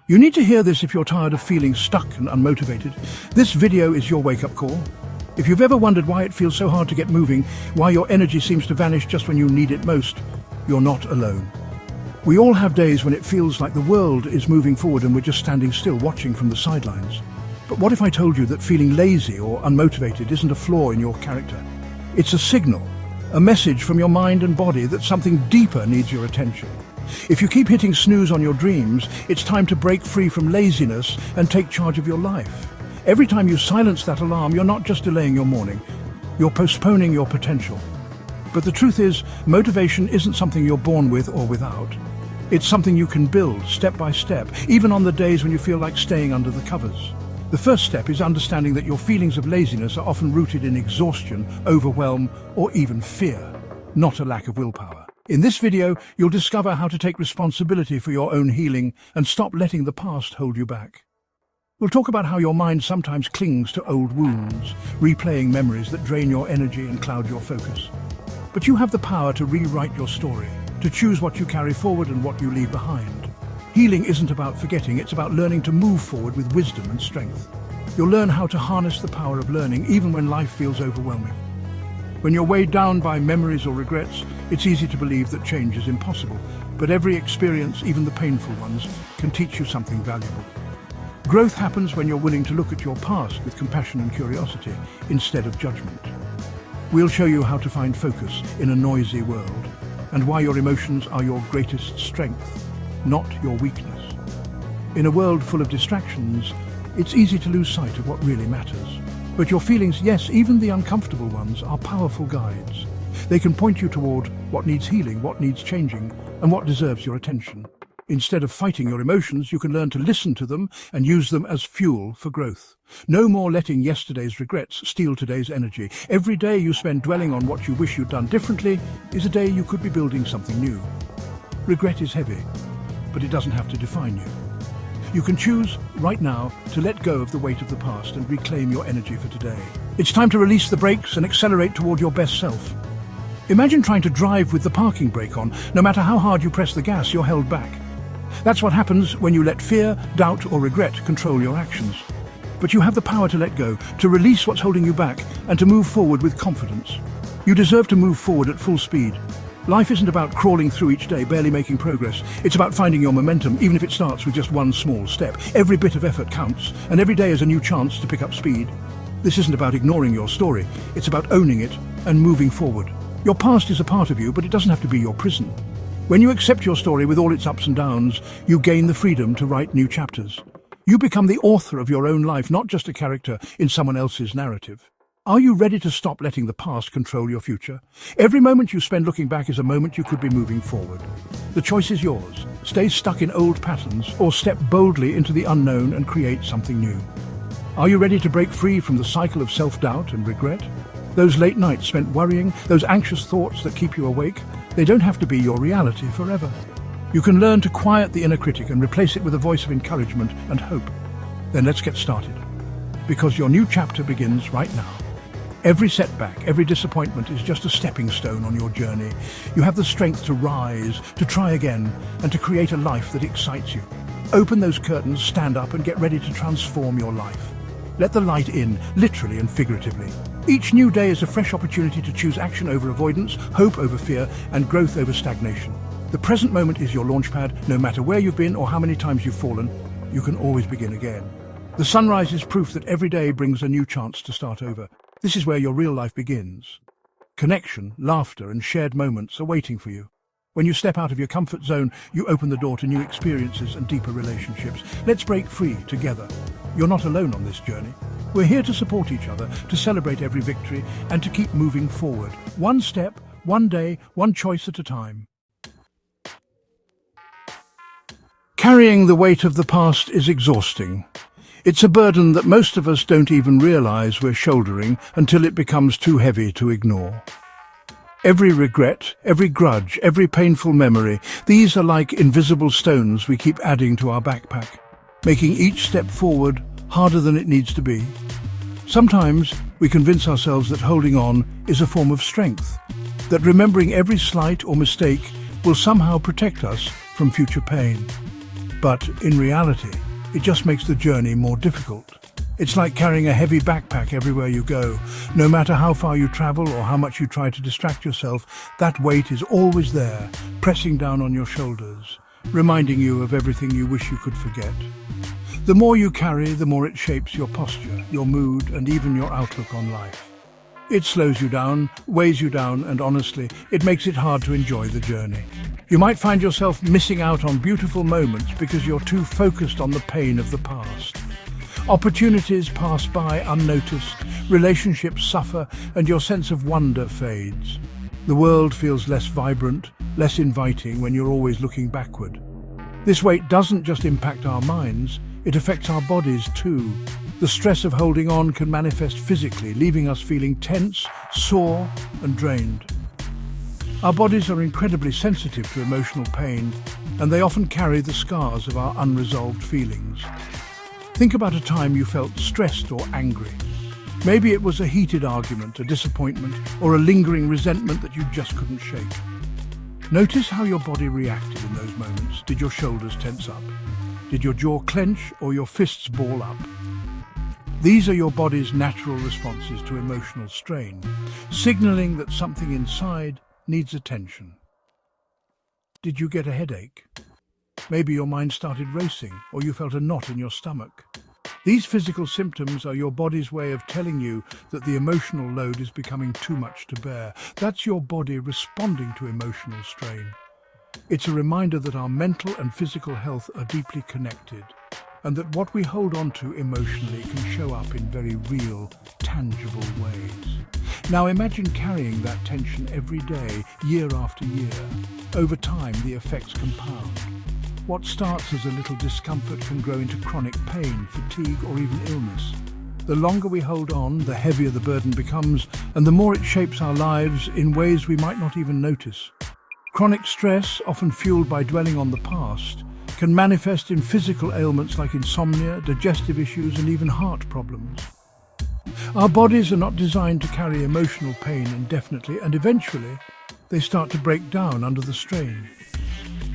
You need to hear this if you're tired of feeling stuck and unmotivated. This video is your wake-up call. If you've ever wondered why it feels so hard to get moving, why your energy seems to vanish just when you need it most, you're not alone. We all have days when it feels like the world is moving forward and we're just standing still watching from the sidelines. But what if I told you that feeling lazy or unmotivated isn't a flaw in your character? It's a signal, a message from your mind and body that something deeper needs your attention. If you keep hitting snooze on your dreams, it's time to break free from laziness and take charge of your life. Every time you silence that alarm, you're not just delaying your morning, you're postponing your potential. But the truth is, motivation isn't something you're born with or without. It's something you can build step by step, even on the days when you feel like staying under the covers. The first step is understanding that your feelings of laziness are often rooted in exhaustion, overwhelm, or even fear, not a lack of willpower. In this video, you'll discover how to take responsibility for your own healing and stop letting the past hold you back. We'll talk about how your mind sometimes clings to old wounds, replaying memories that drain your energy and cloud your focus. But you have the power to rewrite your story, to choose what you carry forward and what you leave behind. Healing isn't about forgetting, it's about learning to move forward with wisdom and strength. You'll learn how to harness the power of learning even when life feels overwhelming. When you're weighed down by memories or regrets, it's easy to believe that change is impossible. But every experience, even the painful ones, can teach you something valuable. Growth happens when you're willing to look at your past with compassion and curiosity instead of judgment. We'll show you how to find focus in a noisy world and why your emotions are your greatest strength, not your weakness. In a world full of distractions, it's easy to lose sight of what really matters. But your feelings, yes, even the uncomfortable ones, are powerful guides. They can point you toward what needs healing, what needs changing, and what deserves your attention. Instead of fighting your emotions, you can learn to listen to them and use them as fuel for growth. No more letting yesterday's regrets steal today's energy. Every day you spend dwelling on what you wish you'd done differently is a day you could be building something new. Regret is heavy, but it doesn't have to define you. You can choose, right now, to let go of the weight of the past and reclaim your energy for today. It's time to release the brakes and accelerate toward your best self. Imagine trying to drive with the parking brake on. No matter how hard you press the gas, you're held back. That's what happens when you let fear, doubt, or regret control your actions. But you have the power to let go, to release what's holding you back, and to move forward with confidence. You deserve to move forward at full speed. Life isn't about crawling through each day, barely making progress. It's about finding your momentum, even if it starts with just one small step. Every bit of effort counts, and every day is a new chance to pick up speed. This isn't about ignoring your story. It's about owning it and moving forward. Your past is a part of you, but it doesn't have to be your prison. When you accept your story with all its ups and downs, you gain the freedom to write new chapters. You become the author of your own life, not just a character in someone else's narrative. Are you ready to stop letting the past control your future? Every moment you spend looking back is a moment you could be moving forward. The choice is yours. Stay stuck in old patterns or step boldly into the unknown and create something new. Are you ready to break free from the cycle of self-doubt and regret? Those late nights spent worrying, those anxious thoughts that keep you awake, they don't have to be your reality forever. You can learn to quiet the inner critic and replace it with a voice of encouragement and hope. Then let's get started. Because your new chapter begins right now. Every setback, every disappointment is just a stepping stone on your journey. You have the strength to rise, to try again, and to create a life that excites you. Open those curtains, stand up, and get ready to transform your life. Let the light in, literally and figuratively. Each new day is a fresh opportunity to choose action over avoidance, hope over fear, and growth over stagnation. The present moment is your launchpad. No matter where you've been or how many times you've fallen, you can always begin again. The sunrise is proof that every day brings a new chance to start over. This is where your real life begins. Connection, laughter, and shared moments are waiting for you. When you step out of your comfort zone, you open the door to new experiences and deeper relationships. Let's break free together. You're not alone on this journey. We're here to support each other, to celebrate every victory, and to keep moving forward. One step, one day, one choice at a time. Carrying the weight of the past is exhausting. It's a burden that most of us don't even realize we're shouldering until it becomes too heavy to ignore. Every regret, every grudge, every painful memory, these are like invisible stones we keep adding to our backpack, making each step forward harder than it needs to be. Sometimes we convince ourselves that holding on is a form of strength, that remembering every slight or mistake will somehow protect us from future pain. But in reality, it just makes the journey more difficult. It's like carrying a heavy backpack everywhere you go. No matter how far you travel or how much you try to distract yourself, that weight is always there, pressing down on your shoulders, reminding you of everything you wish you could forget. The more you carry, the more it shapes your posture, your mood, and even your outlook on life. It slows you down, weighs you down, and honestly, it makes it hard to enjoy the journey. You might find yourself missing out on beautiful moments because you're too focused on the pain of the past. Opportunities pass by unnoticed, relationships suffer, and your sense of wonder fades. The world feels less vibrant, less inviting when you're always looking backward. This weight doesn't just impact our minds, it affects our bodies too. The stress of holding on can manifest physically, leaving us feeling tense, sore, and drained. Our bodies are incredibly sensitive to emotional pain, and they often carry the scars of our unresolved feelings. Think about a time you felt stressed or angry. Maybe it was a heated argument, a disappointment, or a lingering resentment that you just couldn't shake. Notice how your body reacted in those moments. Did your shoulders tense up? Did your jaw clench or your fists ball up? These are your body's natural responses to emotional strain, signaling that something inside needs attention. Did you get a headache? Maybe your mind started racing, or you felt a knot in your stomach. These physical symptoms are your body's way of telling you that the emotional load is becoming too much to bear. That's your body responding to emotional strain. It's a reminder that our mental and physical health are deeply connected, and that what we hold on to emotionally can show up in very real, tangible ways. Now imagine carrying that tension every day, year after year. Over time, the effects compound. What starts as a little discomfort can grow into chronic pain, fatigue, or even illness. The longer we hold on, the heavier the burden becomes, and the more it shapes our lives in ways we might not even notice. Chronic stress, often fueled by dwelling on the past, can manifest in physical ailments like insomnia, digestive issues, and even heart problems. Our bodies are not designed to carry emotional pain indefinitely, and eventually, they start to break down under the strain.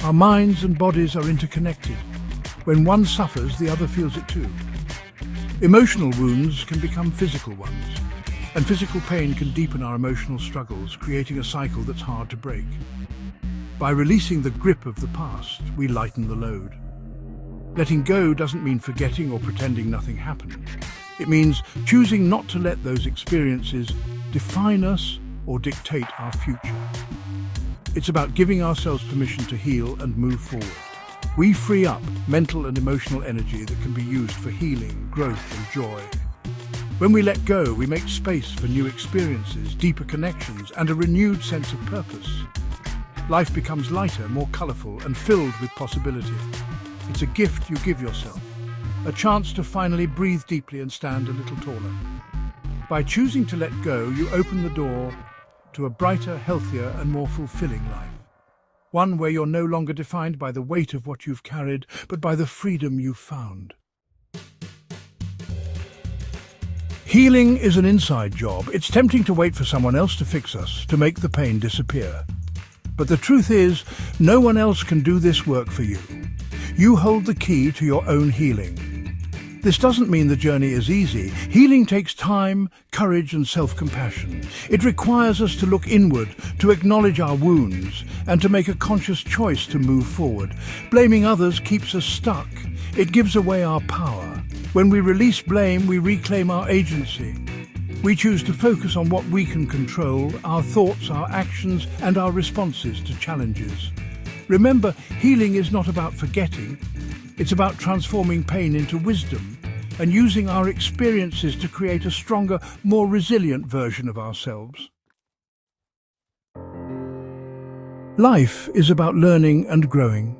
Our minds and bodies are interconnected. When one suffers, the other feels it too. Emotional wounds can become physical ones, and physical pain can deepen our emotional struggles, creating a cycle that's hard to break. By releasing the grip of the past, we lighten the load. Letting go doesn't mean forgetting or pretending nothing happened. It means choosing not to let those experiences define us or dictate our future. It's about giving ourselves permission to heal and move forward. We free up mental and emotional energy that can be used for healing, growth, and joy. When we let go, we make space for new experiences, deeper connections, and a renewed sense of purpose. Life becomes lighter, more colourful, and filled with possibility. It's a gift you give yourself, a chance to finally breathe deeply and stand a little taller. By choosing to let go, you open the door to a brighter, healthier, and more fulfilling life. One where you're no longer defined by the weight of what you've carried, but by the freedom you've found. Healing is an inside job. It's tempting to wait for someone else to fix us, to make the pain disappear. But the truth is, no one else can do this work for you. You hold the key to your own healing. This doesn't mean the journey is easy. Healing takes time, courage, and self-compassion. It requires us to look inward, to acknowledge our wounds, and to make a conscious choice to move forward. Blaming others keeps us stuck. It gives away our power. When we release blame, we reclaim our agency. We choose to focus on what we can control, our thoughts, our actions, and our responses to challenges. Remember, healing is not about forgetting. It's about transforming pain into wisdom and using our experiences to create a stronger, more resilient version of ourselves. Life is about learning and growing.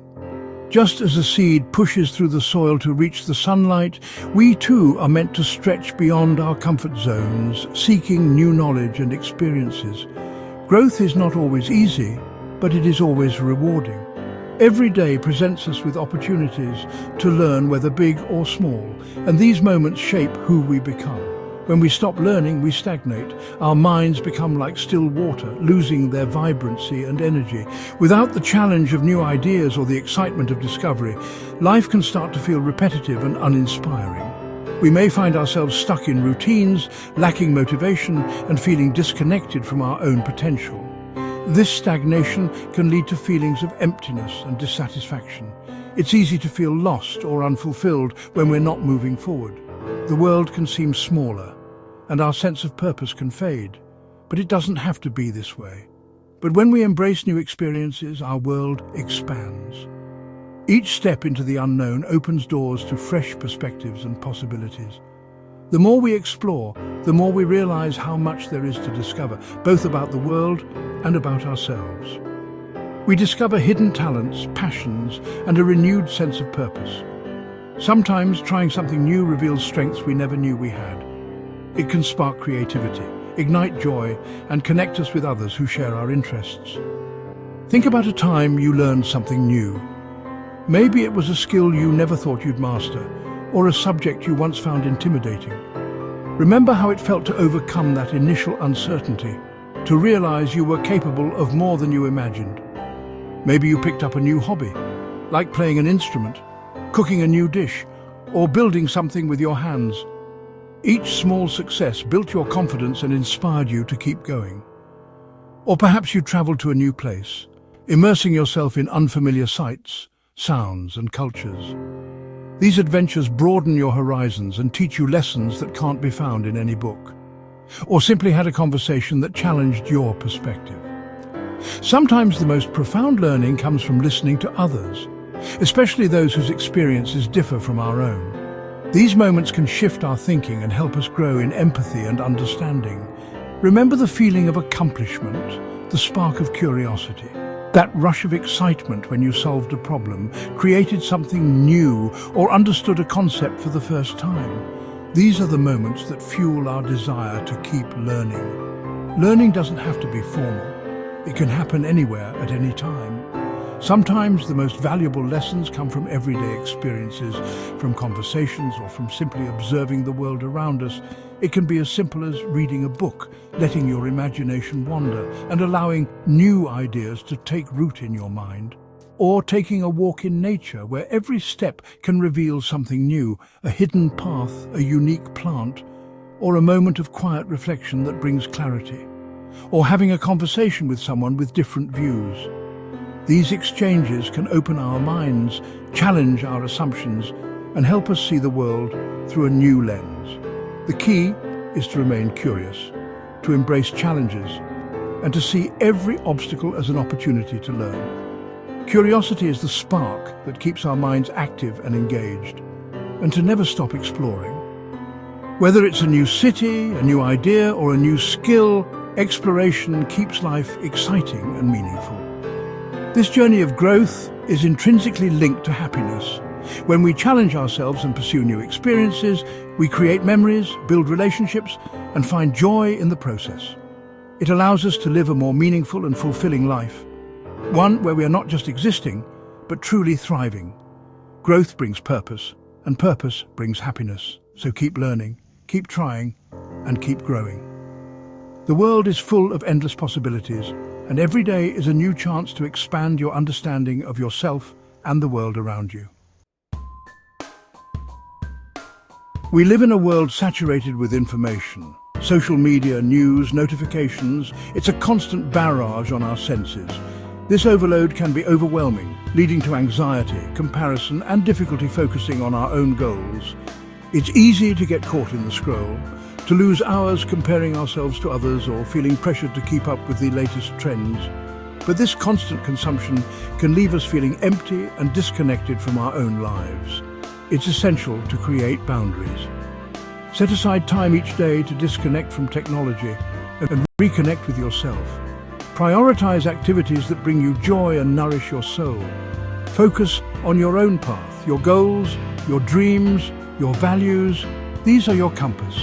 Just as a seed pushes through the soil to reach the sunlight, we too are meant to stretch beyond our comfort zones, seeking new knowledge and experiences. Growth is not always easy, but it is always rewarding. Every day presents us with opportunities to learn, whether big or small, and these moments shape who we become. When we stop learning, we stagnate. Our minds become like still water, losing their vibrancy and energy. Without the challenge of new ideas or the excitement of discovery, life can start to feel repetitive and uninspiring. We may find ourselves stuck in routines, lacking motivation, and feeling disconnected from our own potential. This stagnation can lead to feelings of emptiness and dissatisfaction. It's easy to feel lost or unfulfilled when we're not moving forward. The world can seem smaller, and our sense of purpose can fade. But it doesn't have to be this way. But when we embrace new experiences, our world expands. Each step into the unknown opens doors to fresh perspectives and possibilities. The more we explore, the more we realize how much there is to discover, both about the world and about ourselves. We discover hidden talents, passions, and a renewed sense of purpose. Sometimes trying something new reveals strengths we never knew we had. It can spark creativity, ignite joy, and connect us with others who share our interests. Think about a time you learned something new. Maybe it was a skill you never thought you'd master, or a subject you once found intimidating. Remember how it felt to overcome that initial uncertainty, to realize you were capable of more than you imagined. Maybe you picked up a new hobby, like playing an instrument, cooking a new dish, or building something with your hands. Each small success built your confidence and inspired you to keep going. Or perhaps you traveled to a new place, immersing yourself in unfamiliar sights, sounds, and cultures. These adventures broaden your horizons and teach you lessons that can't be found in any book. Or simply had a conversation that challenged your perspective. Sometimes the most profound learning comes from listening to others, especially those whose experiences differ from our own. These moments can shift our thinking and help us grow in empathy and understanding. Remember the feeling of accomplishment, the spark of curiosity. That rush of excitement when you solved a problem, created something new, or understood a concept for the first time. These are the moments that fuel our desire to keep learning. Learning doesn't have to be formal. It can happen anywhere at any time. Sometimes the most valuable lessons come from everyday experiences, from conversations, or from simply observing the world around us. It can be as simple as reading a book, letting your imagination wander, and allowing new ideas to take root in your mind. Or taking a walk in nature, where every step can reveal something new, a hidden path, a unique plant, or a moment of quiet reflection that brings clarity. Or having a conversation with someone with different views. These exchanges can open our minds, challenge our assumptions, and help us see the world through a new lens. The key is to remain curious, to embrace challenges, and to see every obstacle as an opportunity to learn. Curiosity is the spark that keeps our minds active and engaged, and to never stop exploring. Whether it's a new city, a new idea, or a new skill, exploration keeps life exciting and meaningful. This journey of growth is intrinsically linked to happiness. When we challenge ourselves and pursue new experiences, we create memories, build relationships, and find joy in the process. It allows us to live a more meaningful and fulfilling life, one where we are not just existing, but truly thriving. Growth brings purpose, and purpose brings happiness. So keep learning, keep trying, and keep growing. The world is full of endless possibilities, and every day is a new chance to expand your understanding of yourself and the world around you. We live in a world saturated with information. Social media, news, notifications, it's a constant barrage on our senses. This overload can be overwhelming, leading to anxiety, comparison, and difficulty focusing on our own goals. It's easy to get caught in the scroll, to lose hours comparing ourselves to others or feeling pressured to keep up with the latest trends. But this constant consumption can leave us feeling empty and disconnected from our own lives. It's essential to create boundaries. Set aside time each day to disconnect from technology and reconnect with yourself. Prioritize activities that bring you joy and nourish your soul. Focus on your own path, your goals, your dreams, your values. These are your compass.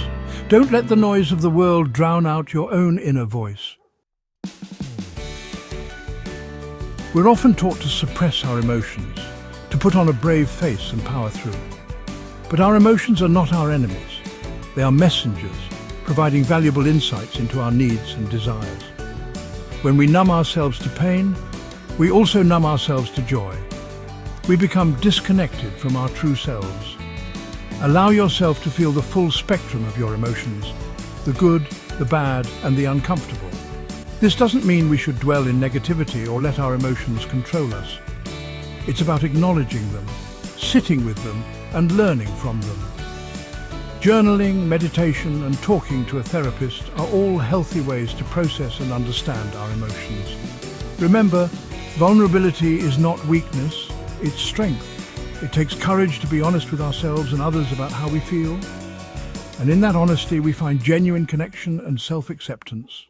Don't let the noise of the world drown out your own inner voice. We're often taught to suppress our emotions, to put on a brave face and power through. But our emotions are not our enemies. They are messengers, providing valuable insights into our needs and desires. When we numb ourselves to pain, we also numb ourselves to joy. We become disconnected from our true selves. Allow yourself to feel the full spectrum of your emotions, the good, the bad, and the uncomfortable. This doesn't mean we should dwell in negativity or let our emotions control us. It's about acknowledging them, sitting with them, and learning from them. Journaling, meditation, and talking to a therapist are all healthy ways to process and understand our emotions. Remember, vulnerability is not weakness, it's strength. It takes courage to be honest with ourselves and others about how we feel. And in that honesty, we find genuine connection and self-acceptance.